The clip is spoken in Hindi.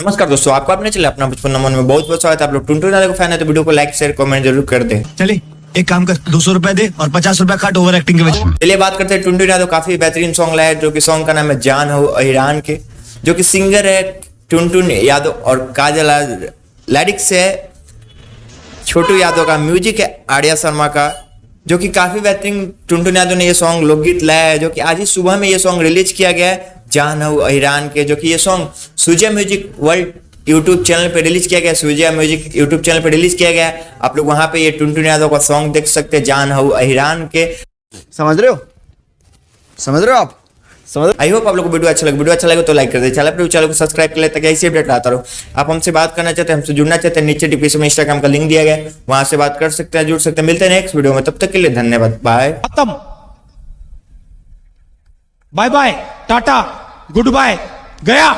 नमस्कार दोस्तों, आपको अपने चले अपना बचपन नमन में बहुत बहुत स्वागत है। आप लोग टुनटुन यादव को फैन है तो वीडियो को लाइक शेयर कमेंट जरूर कर दें। चले एक काम कर, 200 रुपए दे और 50 रुपए काट ओवर एक्टिंग के वजह। चलिए बात करते हैं टुनटुन यादव काफी बेहतरीन सॉन्ग लाया है, जो कि सॉन्ग का नाम है जान हो अहिरान के, जो कि सिंगर है टुनटुन यादव और काजल। लिरिक्स है छोटू यादव का, म्यूजिक है आर्या शर्मा का, जो कि काफी बेहतरीन टुनटुन यादव ने ये सॉन्ग लोकगीत लाया है, जो कि आज ही सुबह में ये सॉन्ग रिलीज किया गया है जान हो अहिरान के, जो कि ये song Surya music world YouTube channel पे रिलीज किया गया, सूर्या म्यूजिक यूट्यूब चैनल पे रिलीज किया गया। आप लोग वहां पे ये टुनटुन यादव का सॉन्ग देख सकते हैं जान हो अहिरान के। समझ रहे हो आप? समझ। आई होप आप लोग को वीडियो अच्छा लगे। वीडियो अच्छा लगे तो लाइक कर दे, चैनल को सब्सक्राइब कर ले ताकि ऐसी अपडेट लाता रहो। आप हमसे बात करना चाहते हैं, हमसे जुड़ना चाहते हैं, नीचे डिस्क्रिप्शन में इंस्टाग्राम का लिंक दिया गया है, वहां से बात कर सकते हैं, जुड़ सकते हैं। मिलते हैं नेक्स्ट वीडियो में, तब तक के लिए धन्यवाद, बाय। खत्म, bye bye, tata, goodbye, गया।